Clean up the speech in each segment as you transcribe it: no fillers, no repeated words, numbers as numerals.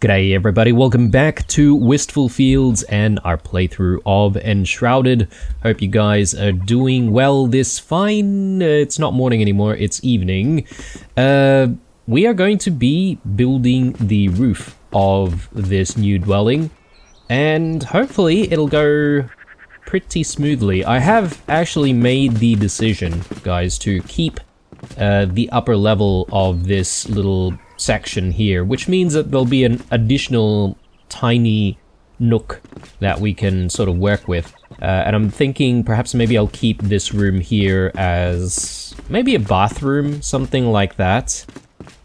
G'day everybody, welcome back to Wistful Fields and our playthrough of Enshrouded. Hope you guys are doing well this fine. It's not morning anymore, it's evening. We are going to be building the roof of this new dwelling, and hopefully it'll go pretty smoothly. I have actually made the decision, guys, to keep the upper level of this little section here, which means that there'll be an additional tiny nook that we can sort of work with. And I'm thinking perhaps maybe I'll keep this room here as maybe a bathroom, something like that.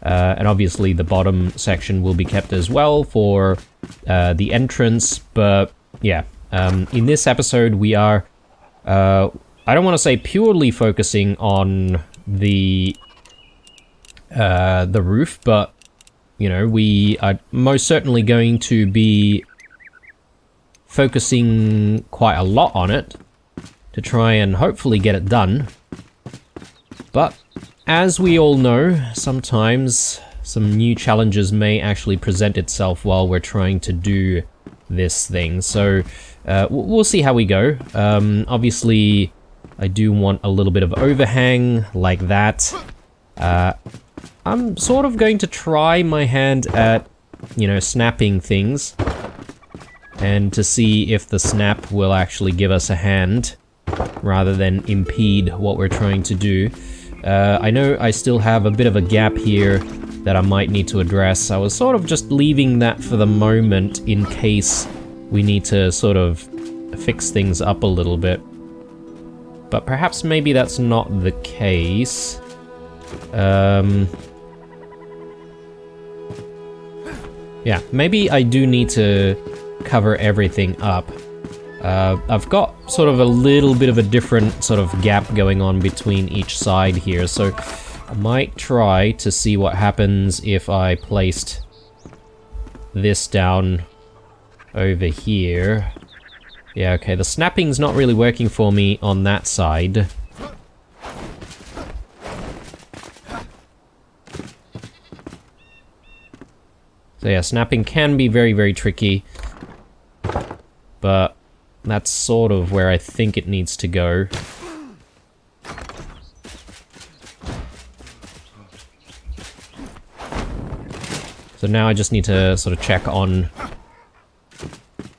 And obviously the bottom section will be kept as well for the entrance, but yeah. In this episode we are, I don't want to say purely focusing on the roof, but you know, we are most certainly going to be focusing quite a lot on it to try and hopefully get it done. But as we all know, sometimes some new challenges may actually present itself while we're trying to do this thing, so we'll see how we go. Obviously I do want a little bit of overhang like that. I'm sort of going to try my hand at, you know, snapping things, and to see if the snap will actually give us a hand rather than impede what we're trying to do. I know I still have a bit of a gap here that I might need to address. I was sort of just leaving that for the moment in case we need to sort of fix things up a little bit. But perhaps maybe that's not the case. Yeah, maybe I do need to cover everything up. I've got sort of a little bit of a different sort of gap going on between each side here, so I might try to see what happens if I placed this down over here. Yeah, okay, the snapping's not really working for me on that side. So yeah, snapping can be very, very tricky, but that's sort of where I think it needs to go. So now I just need to sort of check on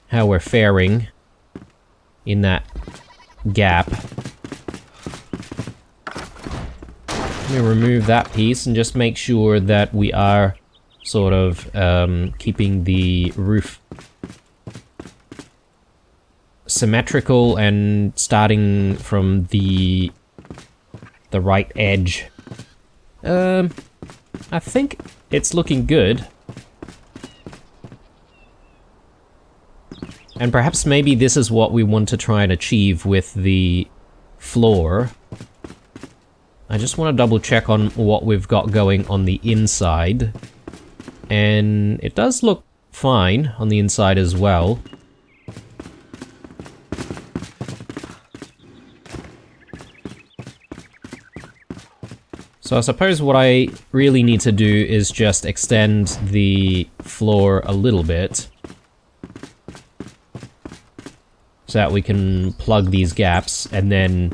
how we're faring in that gap. Let me remove that piece and just make sure that we are sort of keeping the roof symmetrical and starting from the right edge. I think it's looking good. And perhaps maybe this is what we want to try and achieve with the floor. I just want to double check on what we've got going on the inside. And it does look fine on the inside as well. So I suppose what I really need to do is just extend the floor a little bit, so that we can plug these gaps, and then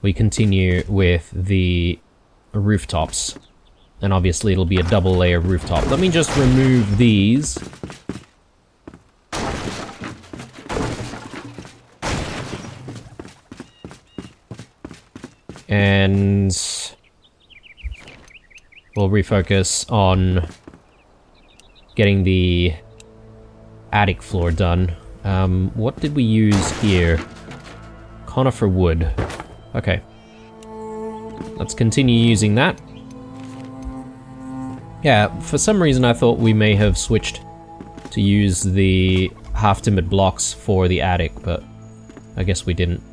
we continue with the rooftops. And obviously it'll be a double layer rooftop. Let me just remove these. And we'll refocus on getting the attic floor done. What did we use here? Conifer wood. Okay. Let's continue using that. Yeah, for some reason I thought we may have switched to use the half-timbered blocks for the attic, but I guess we didn't.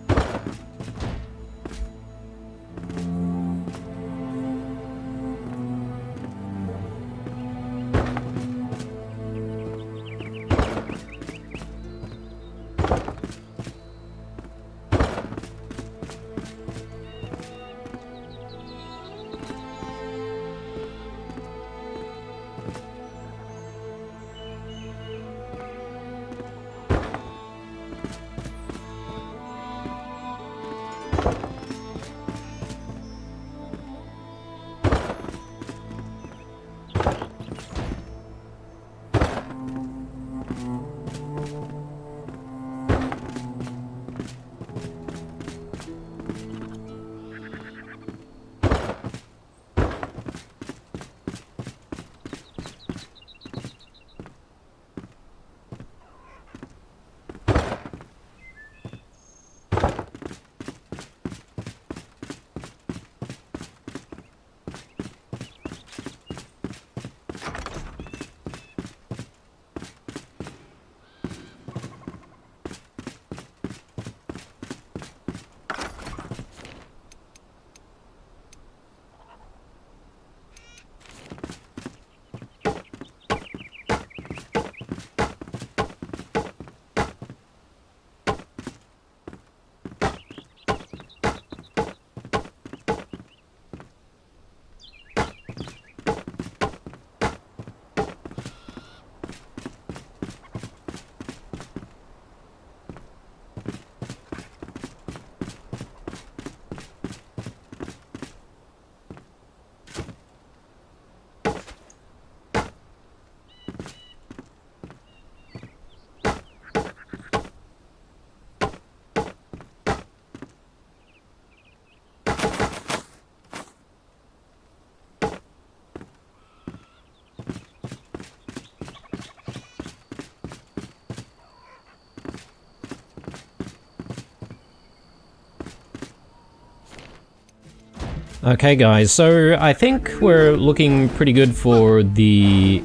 Okay guys, so I think we're looking pretty good for the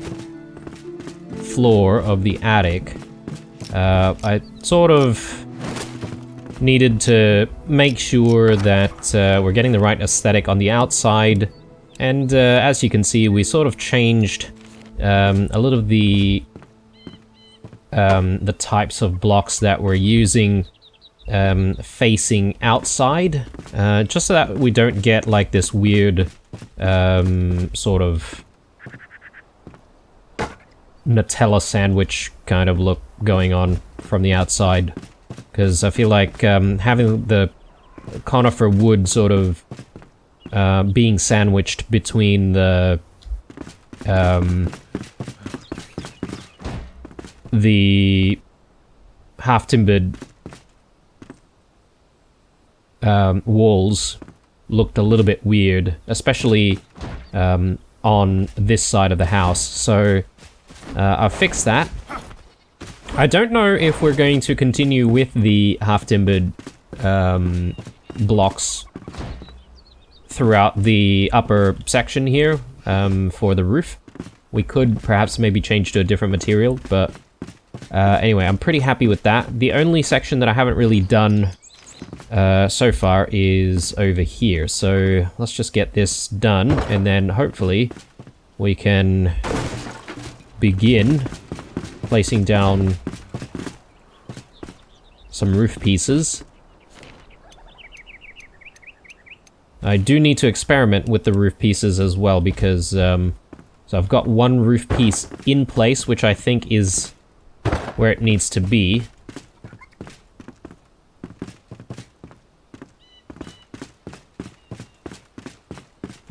floor of the attic. I sort of needed to make sure that we're getting the right aesthetic on the outside, and as you can see, we sort of changed a lot of the types of blocks that we're using facing outside, just so that we don't get like this weird sort of Nutella sandwich kind of look going on from the outside, because I feel like having the conifer wood sort of being sandwiched between the half-timbered walls looked a little bit weird, especially on this side of the house, so I've fixed that. I don't know if we're going to continue with the half-timbered blocks throughout the upper section here for the roof. We could perhaps maybe change to a different material, but anyway, I'm pretty happy with that. The only section that I haven't really done so far is over here, so let's just get this done, and then hopefully we can begin placing down some roof pieces. I do need to experiment with the roof pieces as well, because so I've got one roof piece in place, which I think is where it needs to be.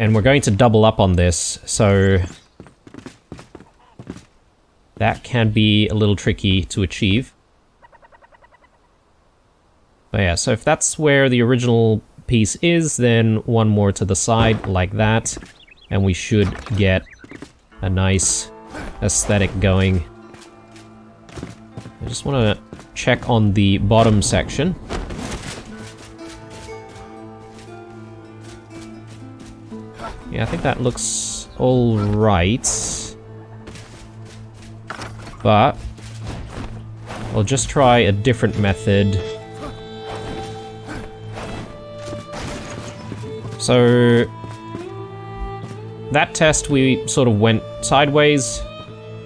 And we're going to double up on this, so that can be a little tricky to achieve. But yeah, so if that's where the original piece is, then one more to the side like that, and we should get a nice aesthetic going. I just want to check on the bottom section. Yeah, I think that looks all right. But I'll just try a different method. So that test we sort of went sideways,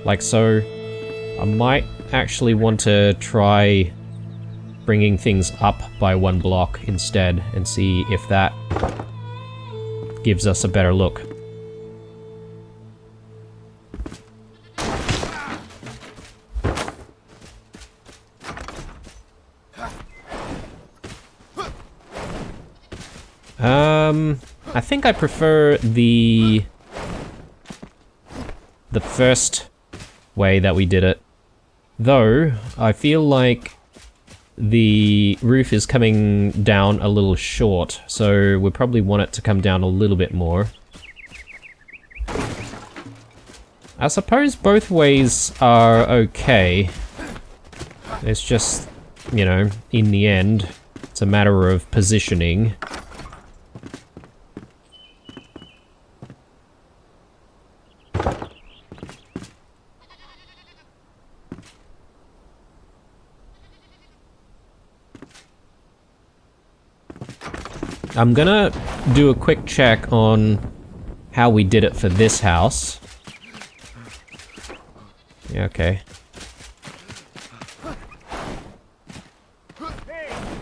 like so. I might actually want to try bringing things up by one block instead and see if that gives us a better look. I think I prefer the first way that we did it. Though, I feel like the roof is coming down a little short, so we probably want it to come down a little bit more. I suppose both ways are okay. It's just, you know, in the end, it's a matter of positioning. I'm gonna do a quick check on how we did it for this house. Yeah, okay.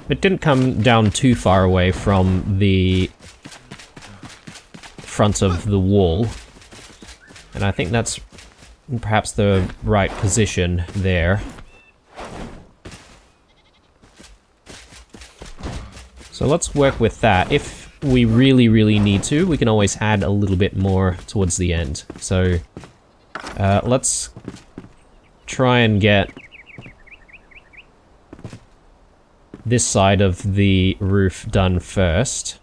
It didn't come down too far away from the front of the wall. And I think that's perhaps the right position there. So let's work with that. If we really need to, we can always add a little bit more towards the end. So Let's try and get this side of the roof done first.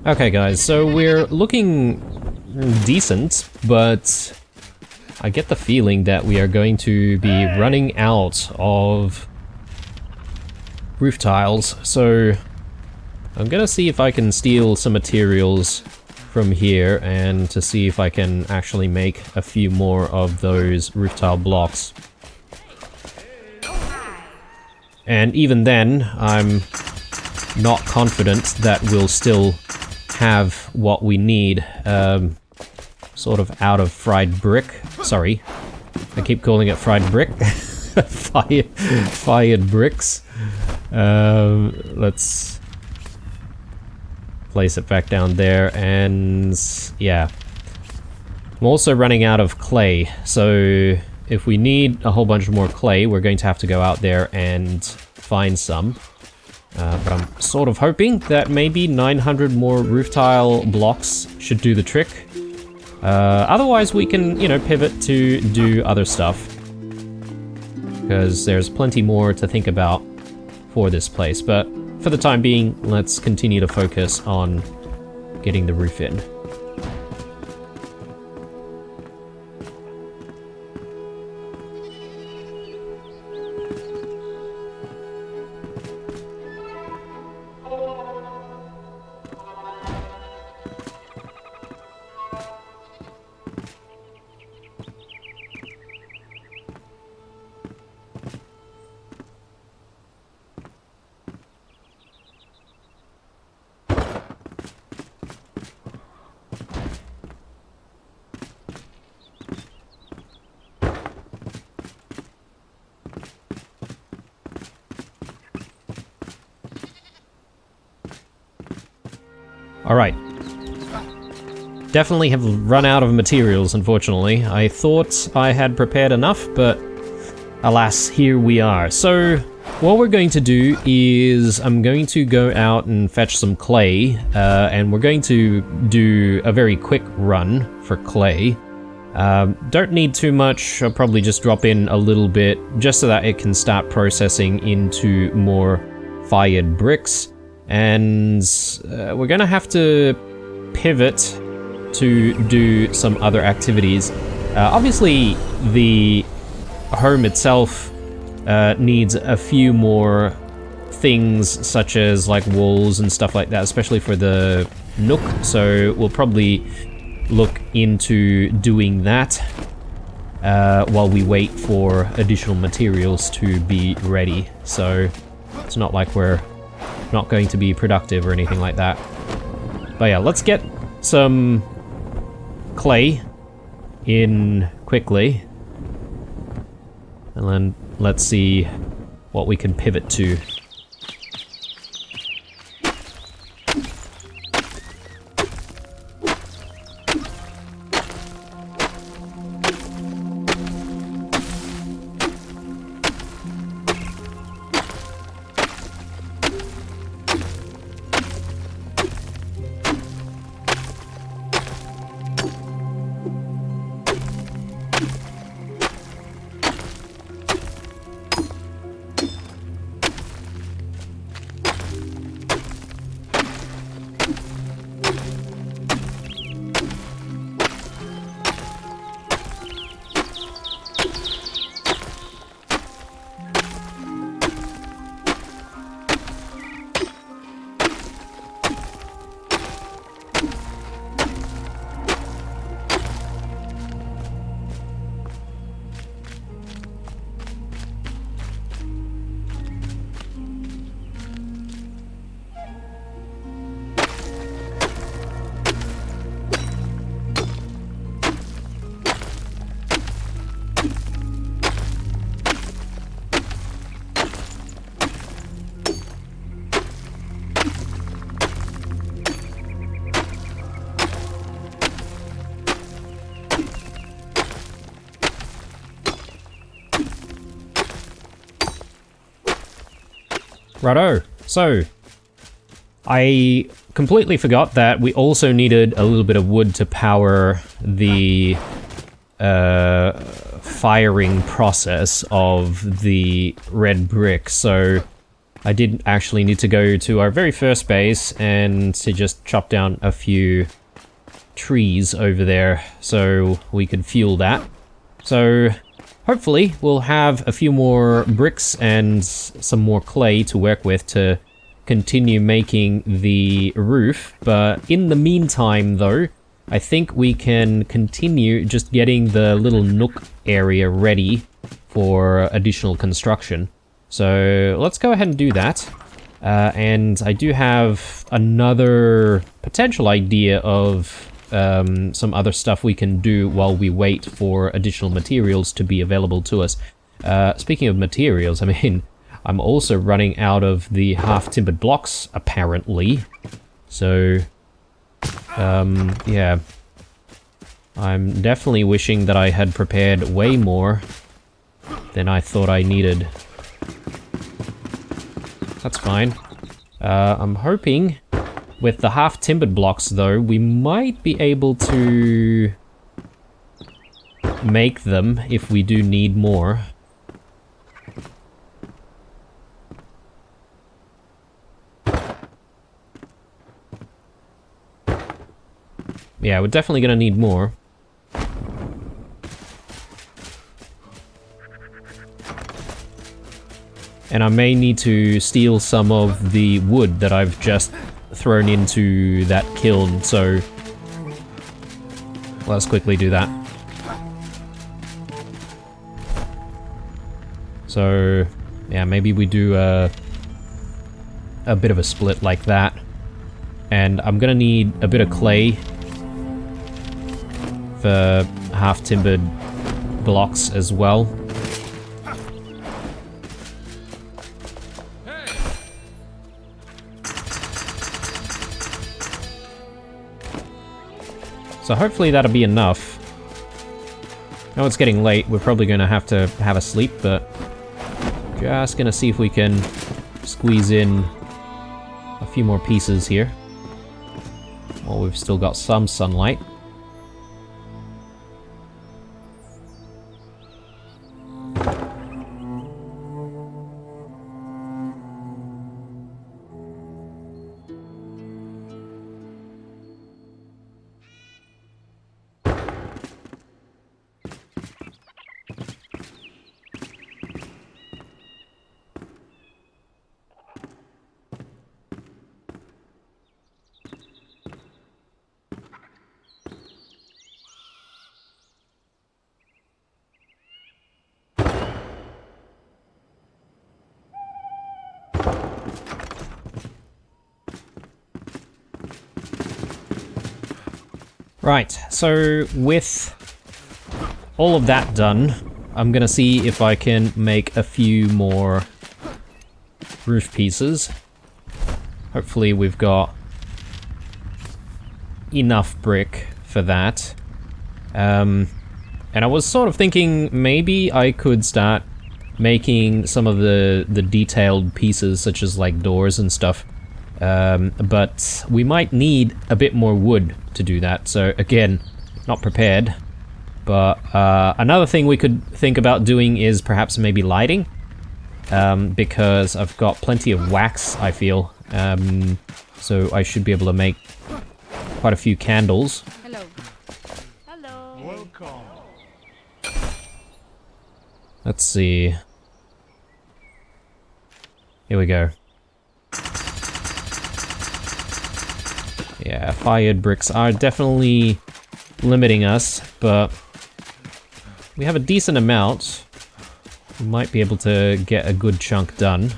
Okay guys, so we're looking decent, but I get the feeling that we are going to be running out of roof tiles, so I'm gonna see if I can steal some materials from here and to see if I can actually make a few more of those roof tile blocks. And even then, I'm not confident that we'll still have what we need, sort of out of fried brick. Sorry, I keep calling it fried brick. Fired bricks. Let's place it back down there, and yeah. I'm also running out of clay, so if we need a whole bunch more clay, we're going to have to go out there and find some. But I'm sort of hoping that maybe 900 more roof tile blocks should do the trick. Otherwise we can, you know, pivot to do other stuff. Because there's plenty more to think about for this place. But for the time being, let's continue to focus on getting the roof in. Alright. Definitely have run out of materials, unfortunately. I thought I had prepared enough, but alas, here we are. So, what we're going to do is I'm going to go out and fetch some clay, and we're going to do a very quick run for clay. Don't need too much, I'll probably just drop in a little bit, just so that it can start processing into more fired bricks. And we're gonna have to pivot to do some other activities. Obviously, the home itself needs a few more things, such as like walls and stuff like that, especially for the nook, so we'll probably look into doing that while we wait for additional materials to be ready. So it's not like we're not going to be productive or anything like that. But yeah, let's get some clay in quickly, and then let's see what we can pivot to. Righto. So, I completely forgot that we also needed a little bit of wood to power the firing process of the red brick, so I did actually need to go to our very first base and to just chop down a few trees over there so we could fuel that. So hopefully we'll have a few more bricks and some more clay to work with to continue making the roof, but in the meantime though, I think we can continue just getting the little nook area ready for additional construction. So let's go ahead and do that. And I do have another potential idea of some other stuff we can do while we wait for additional materials to be available to us. Speaking of materials, I mean, I'm also running out of the half-timbered blocks, apparently. So, yeah. I'm definitely wishing that I had prepared way more than I thought I needed. That's fine. I'm hoping with the half-timbered blocks, though, we might be able to make them if we do need more. Yeah, we're definitely gonna need more. And I may need to steal some of the wood that I've just thrown into that kiln, so let's quickly do that. So, yeah, maybe we do a bit of a split like that. And I'm gonna need a bit of clay for half-timbered blocks as well. So hopefully that'll be enough. I know it's getting late, we're probably going to have a sleep, but just going to see if we can squeeze in a few more pieces here. While we've still got some sunlight. Right, so with all of that done, I'm gonna see if I can make a few more roof pieces. Hopefully we've got enough brick for that. And I was sort of thinking maybe I could start making some of the detailed pieces, such as like doors and stuff. But we might need a bit more wood to do that, so again, not prepared. But another thing we could think about doing is perhaps maybe lighting, because I've got plenty of wax, I feel, so I should be able to make quite a few candles. Hello. Hello. Welcome. Let's see. Here we go. Yeah, fired bricks are definitely limiting us, but we have a decent amount. We might be able to get a good chunk done.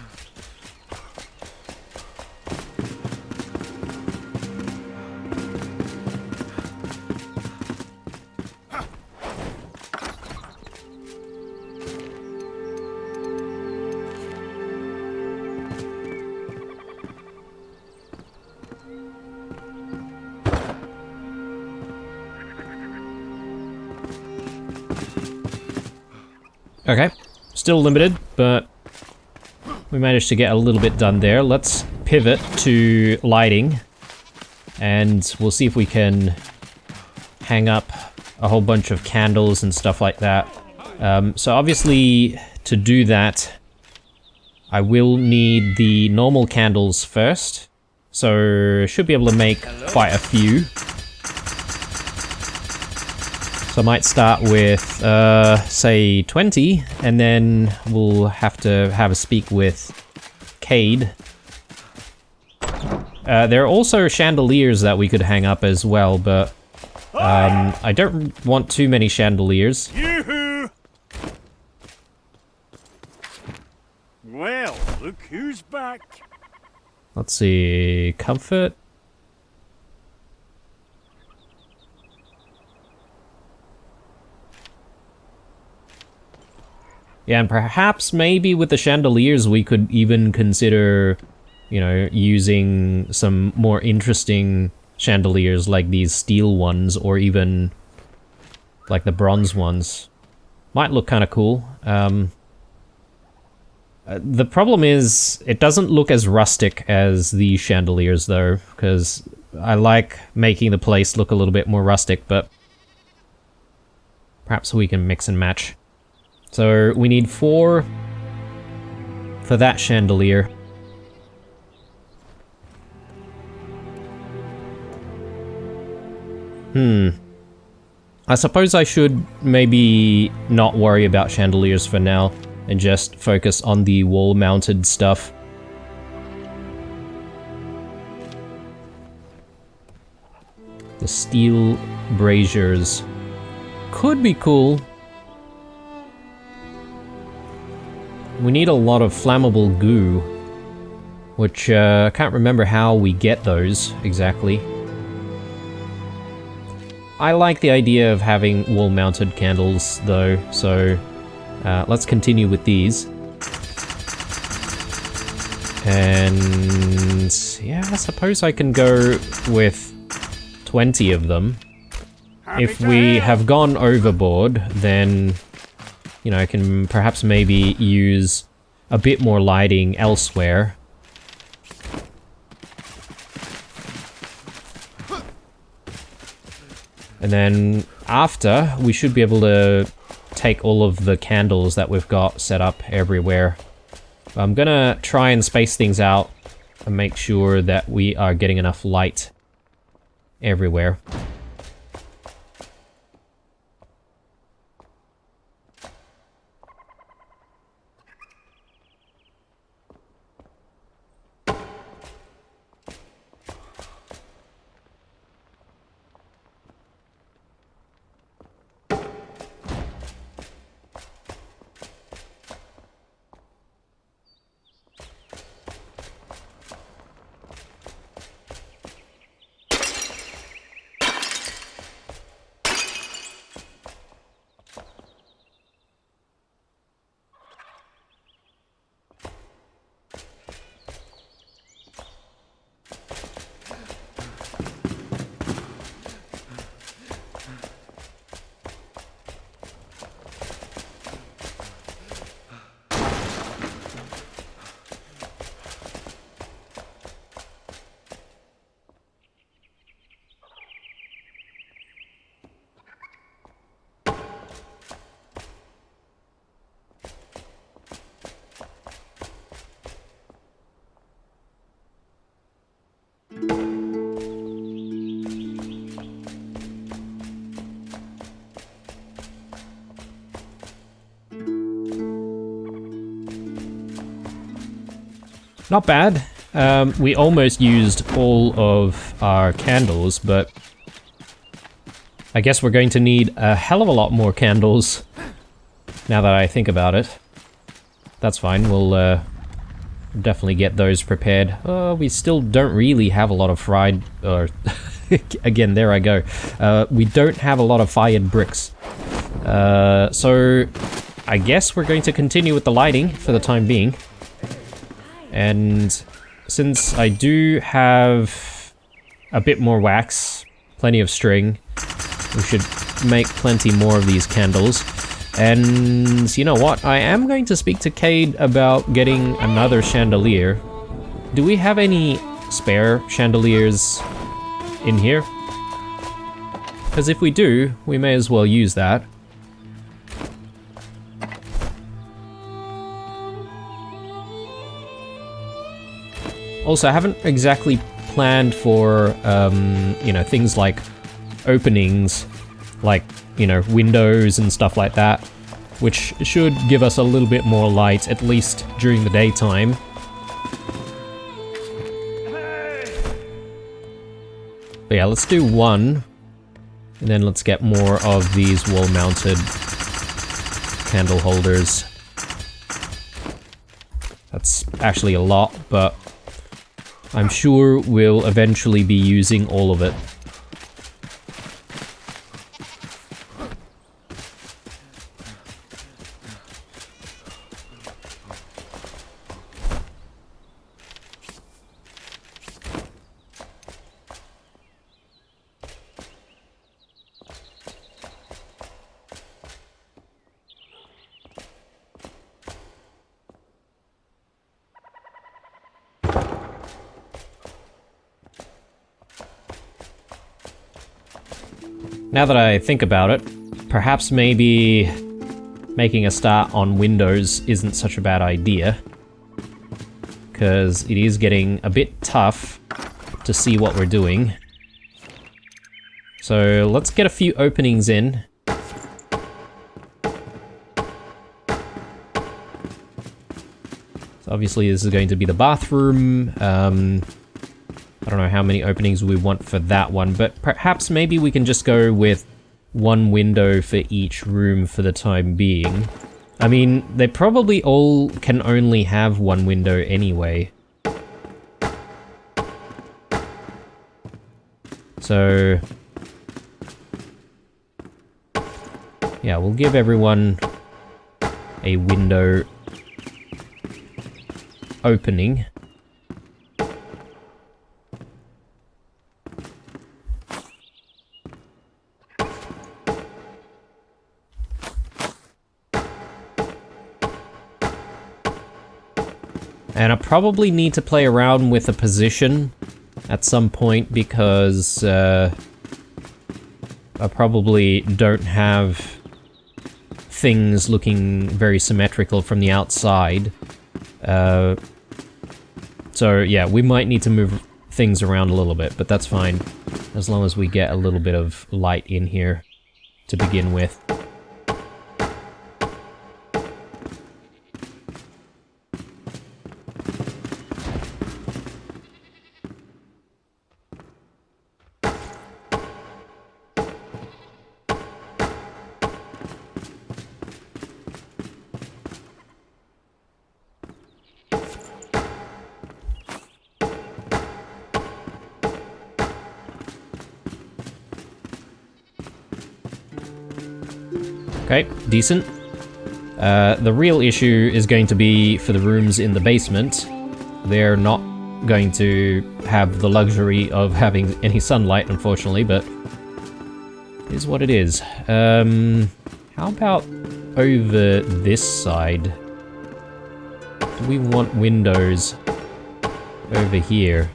Okay, still limited, but we managed to get a little bit done there. Let's pivot to lighting, and we'll see if we can hang up a whole bunch of candles and stuff like that. So obviously, to do that, I will need the normal candles first. So should be able to make quite a few. So I might start with, say 20, and then we'll have to have a speak with Cade. There are also chandeliers that we could hang up as well, but I don't want too many chandeliers. Yoo-hoo! Well, look who's back. Let's see, comfort. Yeah, and perhaps maybe with the chandeliers we could even consider, you know, using some more interesting chandeliers like these steel ones, or even like the bronze ones. Might look kind of cool. The problem is, it doesn't look as rustic as the chandeliers though, because I like making the place look a little bit more rustic, but perhaps we can mix and match. So we need 4 for that chandelier. I suppose I should maybe not worry about chandeliers for now and just focus on the wall-mounted stuff. The steel braziers could be cool. We need a lot of flammable goo, which I can't remember how we get those exactly. I like the idea of having wall-mounted candles though, so let's continue with these. And yeah, I suppose I can go with 20 of them. If we have gone overboard, then, you know, I can perhaps maybe use a bit more lighting elsewhere. And then after, we should be able to take all of the candles that we've got set up everywhere. I'm gonna try and space things out and make sure that we are getting enough light everywhere. Not bad. We almost used all of our candles, but I guess we're going to need a hell of a lot more candles now that I think about it. That's fine, we'll definitely get those prepared. We still don't really have a lot of fried, or again, there I go. We don't have a lot of fired bricks. So I guess we're going to continue with the lighting for the time being. And since I do have a bit more wax, plenty of string, we should make plenty more of these candles. And you know what? I am going to speak to Cade about getting another chandelier. Do we have any spare chandeliers in here? Because if we do, we may as well use that. Also, I haven't exactly planned for, you know, things like openings, like, you know, windows and stuff like that, which should give us a little bit more light, at least during the daytime. But yeah, let's do one, and then let's get more of these wall-mounted candle holders. That's actually a lot, but I'm sure we'll eventually be using all of it. Now that I think about it, perhaps maybe making a start on windows isn't such a bad idea, because it is getting a bit tough to see what we're doing. So let's get a few openings in. So obviously this is going to be the bathroom. I don't know how many openings we want for that one, but perhaps maybe we can just go with one window for each room for the time being. I mean, they probably all can only have one window anyway. So yeah, we'll give everyone a window opening. And I probably need to play around with the position at some point because I probably don't have things looking very symmetrical from the outside. So yeah, we might need to move things around a little bit, but that's fine as long as we get a little bit of light in here to begin with. Okay, decent. The real issue is going to be for the rooms in the basement. They're not going to have the luxury of having any sunlight, unfortunately, but it is what it is. How about over this side? Do we want windows over here?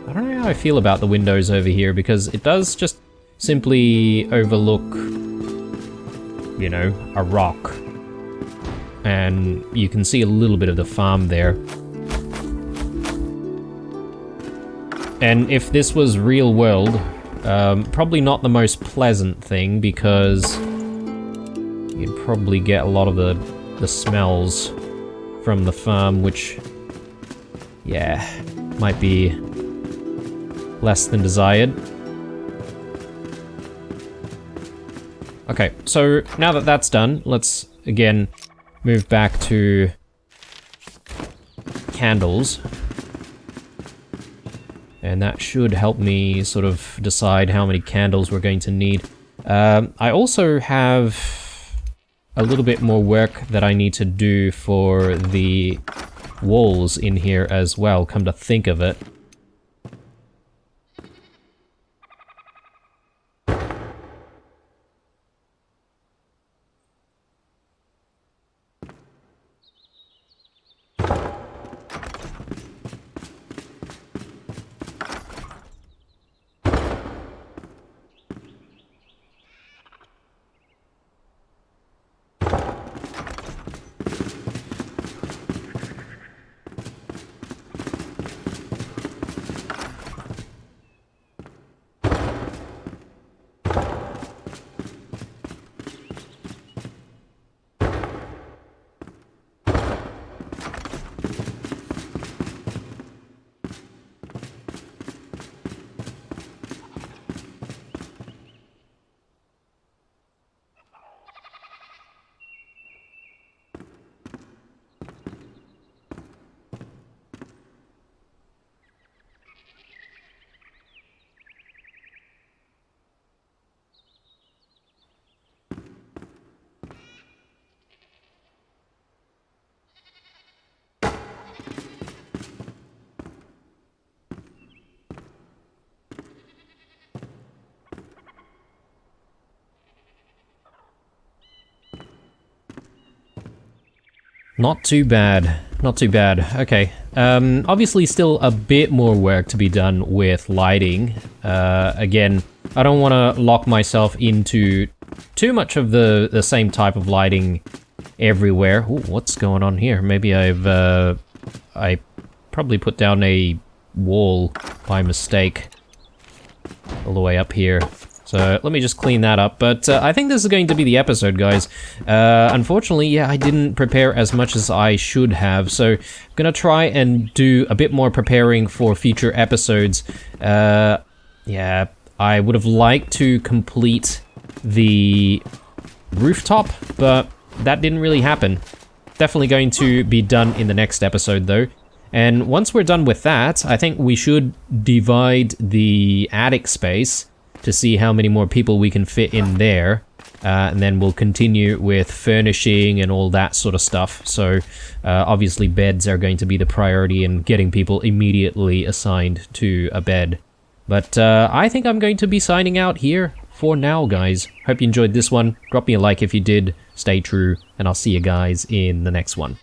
I don't know how I feel about the windows over here, because it does just simply overlook, you know, a rock. And you can see a little bit of the farm there. And if this was real world, probably not the most pleasant thing, because you'd probably get a lot of the smells from the farm, which, yeah, might be less than desired. Okay, so now that that's done, let's again move back to candles. And that should help me sort of decide how many candles we're going to need. I also have a little bit more work that I need to do for the walls in here as well, come to think of it. Not too bad. Not too bad. Okay. Obviously still a bit more work to be done with lighting. Again, I don't want to lock myself into too much of the same type of lighting everywhere. Ooh, what's going on here? Maybe I probably put down a wall by mistake all the way up here. So let me just clean that up, but I think this is going to be the episode, guys. Unfortunately, yeah, I didn't prepare as much as I should have, so I'm gonna try and do a bit more preparing for future episodes. Yeah, I would have liked to complete the rooftop, but that didn't really happen. Definitely going to be done in the next episode, though. And once we're done with that, I think we should divide the attic space to see how many more people we can fit in there. And then we'll continue with furnishing and all that sort of stuff. So obviously beds are going to be the priority and getting people immediately assigned to a bed. But I think I'm going to be signing out here for now, guys. Hope you enjoyed this one. Drop me a like if you did. Stay true, and I'll see you guys in the next one.